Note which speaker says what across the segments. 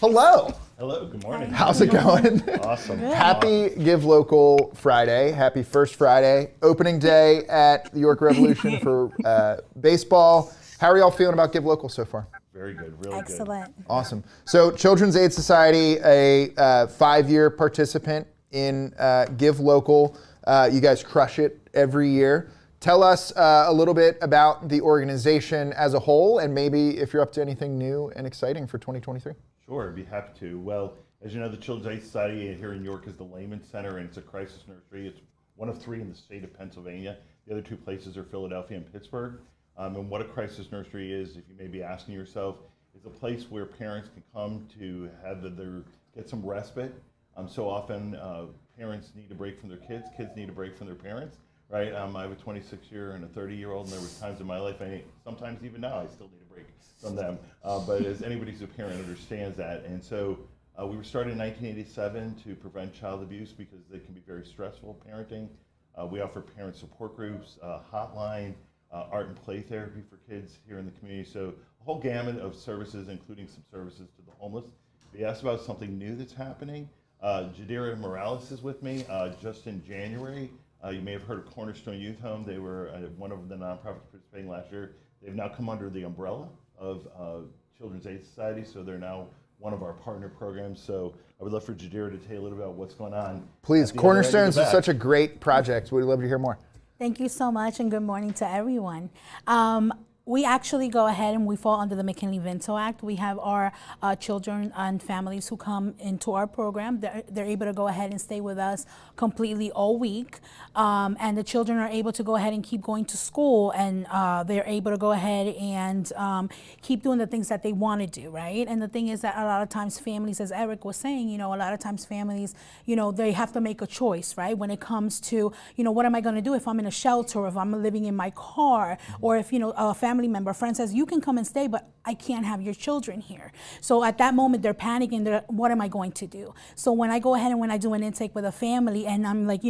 Speaker 1: Hello.
Speaker 2: Hello, good morning.
Speaker 1: How's it going?
Speaker 2: Awesome.
Speaker 1: Happy Give Local Friday. Happy first Friday. Opening day at the York Revolution for baseball. How are y'all feeling about Give Local so far?
Speaker 2: Very good, really
Speaker 3: Excellent.
Speaker 1: Awesome. So Children's Aid Society, a 5-year participant in Give Local. You guys crush it every year. Tell us a little bit about the organization as a whole, and maybe if you're up to anything new and exciting for 2023.
Speaker 2: Sure, I'd be happy to. Well, as you know, the Children's Aid Society here in York is the Lehman Center, and it's a crisis nursery. It's one of 3 in the state of Pennsylvania. The other 2 places are Philadelphia and Pittsburgh. And what a crisis nursery is, if you may be asking yourself, is a place where parents can come to have get some respite. So often parents need a break from their kids need a break from their parents, right? I have a 26-year and a 30-year-old, and there was times in my life, sometimes even now, I still need a break from them. But as anybody who's a parent understands that. And so we were started in 1987 to prevent child abuse because they can be very stressful parenting. We offer parent support groups, hotline, art and play therapy for kids here in the community. So a whole gamut of services, including some services to the homeless. We asked about something new that's happening. Jadira Morales is with me. Just in January, you may have heard of Cornerstone Youth Home. They were one of the nonprofits participating last year. They've now come under the umbrella of Children's Aid Society, so they're now one of our partner programs. So I would love for Jadira to tell you a little about what's going on.
Speaker 1: Please, Cornerstones is such a great project. We'd love to hear more.
Speaker 3: Thank you so much, and good morning to everyone. We actually go ahead and we fall under the McKinley-Vento Act. We have our children and families who come into our program. They're able to go ahead and stay with us completely all week. And the children are able to go ahead and keep going to school, and they're able to go ahead and keep doing the things that they want to do, right? And the thing is that a lot of times families, as Eric was saying, a lot of times families, they have to make a choice, right? When it comes to, what am I going to do if I'm in a shelter, or if I'm living in my car, or if, a family member, a friend says, you can come and stay, but I can't have your children here. So at that moment, they're panicking. What am I going to do? So when I go ahead and when I do an intake with a family, and I'm like,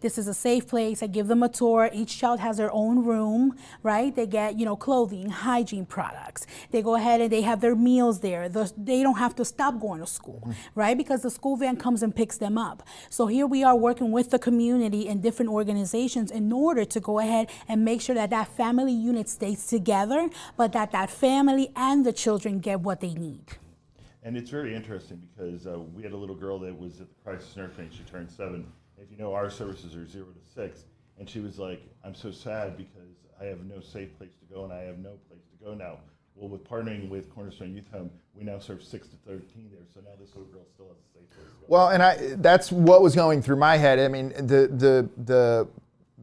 Speaker 3: this is a safe place. I give them a tour. Each child has their own room, right? They get, clothing, hygiene products. They go ahead and they have their meals there. They don't have to stop going to school, right? Because the school van comes and picks them up. So here we are working with the community and different organizations in order to go ahead and make sure that that family unit stays together, but that family and the children get what they need.
Speaker 2: And it's very interesting because we had a little girl that was at the crisis nursery, and she turned 7. If you know, our services are 0 to 6, and she was like, I'm so sad because I have no safe place to go, and I have no place to go now. Well, with partnering with Cornerstone Youth Home, we now serve 6 to 13 there, so now this little girl still has a safe place to go.
Speaker 1: Well, and that's what was going through my head. I mean,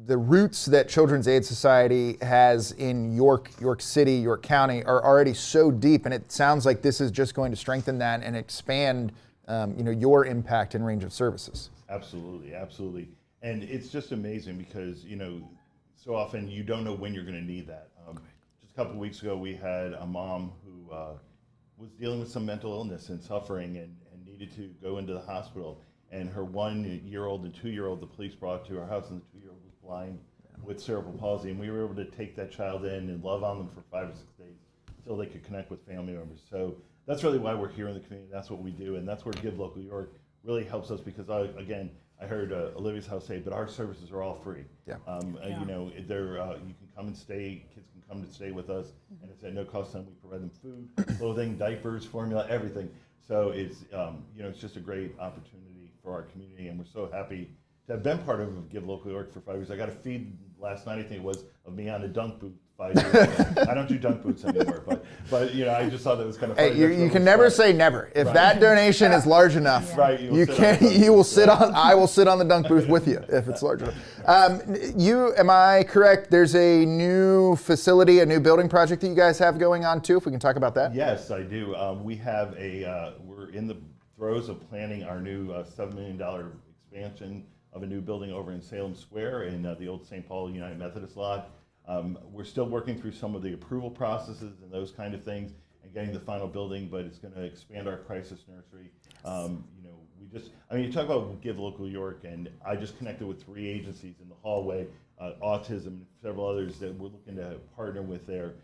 Speaker 1: the roots that Children's Aid Society has in York City, York County are already so deep, and it sounds like this is just going to strengthen that and expand, your impact and range of services.
Speaker 2: Absolutely, absolutely. And it's just amazing because, so often you don't know when you're going to need that. Just a couple of weeks ago, we had a mom who was dealing with some mental illness and suffering and needed to go into the hospital. And her 1-year-old and 2-year-old, the police brought to our house, and the 2-year-old was blind with cerebral palsy. And we were able to take that child in and love on them for 5 or 6 days until they could connect with family members. So that's really why we're here in the community. That's what we do. And that's where Give Local York really helps us because, I heard Olivia's house say, but our services are all free.
Speaker 1: Yeah.
Speaker 2: You can come and stay, kids can come and stay with us, and it's at no cost to them. We provide them food, clothing, diapers, formula, everything. So it's, it's just a great opportunity for our community, and we're so happy to have been part of Give Local York for 5 years. I got a feed last night, I think it was, of me on a dunk boot 5 years ago. I don't do dunk boots anymore, but I just thought that was kind of funny.
Speaker 1: Hey, you can never say never. If that donation is large enough,
Speaker 2: right,
Speaker 1: I will sit on the dunk booth with you if it's large enough. Am I correct? There's a new facility, a new building project that you guys have going on too, if we can talk about that.
Speaker 2: Yes, I do. We have we're in the throes of planning our new $7 million expansion of a new building over in Salem Square in the old St. Paul United Methodist lot. We're still working through some of the approval processes and those kind of things and getting the final building, but it's going to expand our crisis nursery. You talk about Give Local York, and I just connected with 3 agencies in the hallway, autism and several others that we're looking to partner with there.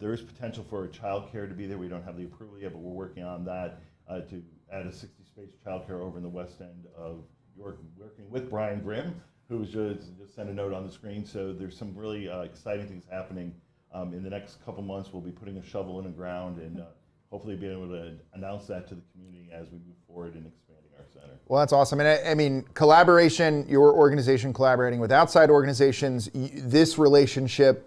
Speaker 2: There is potential for a child care to be there. We don't have the approval yet, but we're working on that. to add a 60-space childcare over in the west end of York, working with Brian Grimm, who was just sent a note on the screen. So there's some really exciting things happening. In the next couple months, we'll be putting a shovel in the ground and hopefully being able to announce that to the community as we move forward in expanding our center.
Speaker 1: Well, that's awesome. And I mean, collaboration, your organization collaborating with outside organizations, this relationship,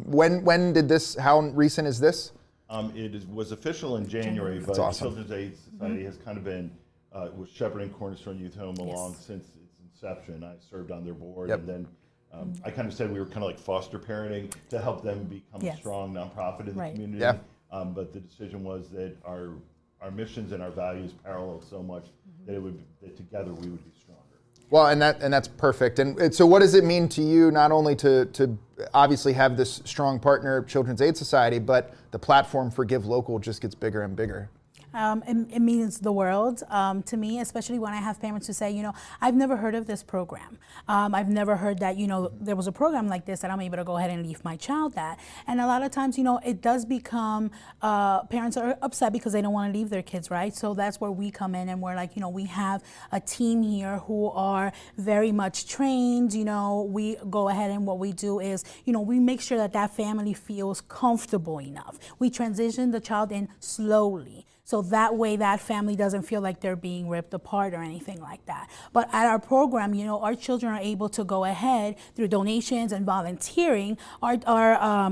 Speaker 1: when did this, how recent is this?
Speaker 2: Was official in January, but
Speaker 1: awesome.
Speaker 2: Children's Aid Society has kind of been was shepherding Cornerstone Youth Home along since its inception. I served on their board, and then I kind of said we were kind of like foster parenting to help them become a strong nonprofit in the community.
Speaker 1: Yeah.
Speaker 2: But the decision was that our missions and our values parallel so much that together we would be stronger.
Speaker 1: Well, and that's perfect. And so what does it mean to you not only to obviously have this strong partner, Children's Aid Society, but the platform for Give Local just gets bigger and bigger?
Speaker 3: It means the world to me, especially when I have parents who say, you know, I've never heard of this program. I've never heard that, you know, there was a program like this that I'm able to go ahead and leave my child at. And a lot of times, you know, it does become, parents are upset because they don't want to leave their kids, right? So that's where we come in and we're like, you know, we have a team here who are very much trained. You know, we go ahead and what we do is, you know, we make sure that that family feels comfortable enough. We transition the child in slowly. So that way that family doesn't feel like they're being ripped apart or anything like that. But at our program, you know, our children are able to go ahead through donations and volunteering. Our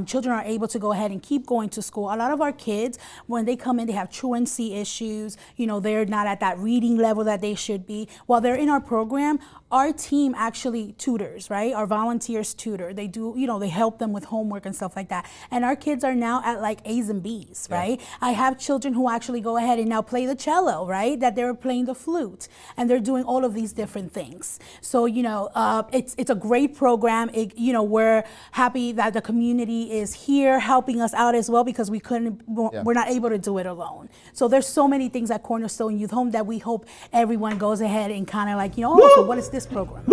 Speaker 3: children are able to go ahead and keep going to school. A lot of our kids, when they come in, they have truancy issues. You know, they're not at that reading level that they should be. While they're in our program, our team actually tutors, right? Our volunteers tutor. They do, you know, they help them with homework and stuff like that. And our kids are now at like A's and B's, right? I have children who actually go ahead and now play the cello, right? That they're playing the flute, and they're doing all of these different things. So, you know, it's a great program. You know, we're happy that the community is here helping us out as well because we're not able to do it alone. So there's so many things at Cornerstone Youth Home that we hope everyone goes ahead and kind of like, you know, oh, so what is this program?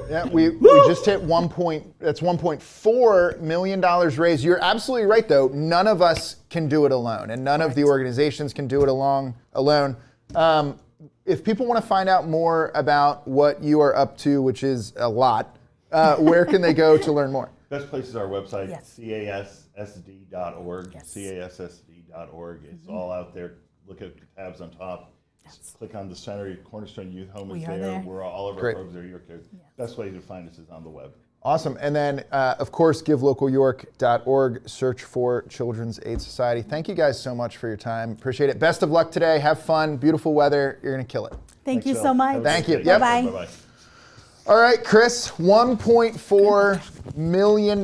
Speaker 1: Yeah, we just hit that's $1.4 million raised. You're absolutely right, though. None of us can do it alone, and none of the organizations can do it alone. If people want to find out more about what you are up to, which is a lot, where can they go to learn more?
Speaker 2: Best place is our website, cassd.org, cassd.org. It's all out there. Look at the tabs on top. Click on the center. Cornerstone Youth Home is there. We're all of our programs are York. Best way to find us is on the web.
Speaker 1: Awesome. And then, of course, givelocalyork.org. Search for Children's Aid Society. Thank you guys so much for your time. Appreciate it. Best of luck today. Have fun. Beautiful weather. You're going to kill it.
Speaker 3: Thank you so much.
Speaker 1: Thank you.
Speaker 3: Yep. Bye-bye.
Speaker 2: Bye-bye.
Speaker 1: All right, Chris, $1.4 million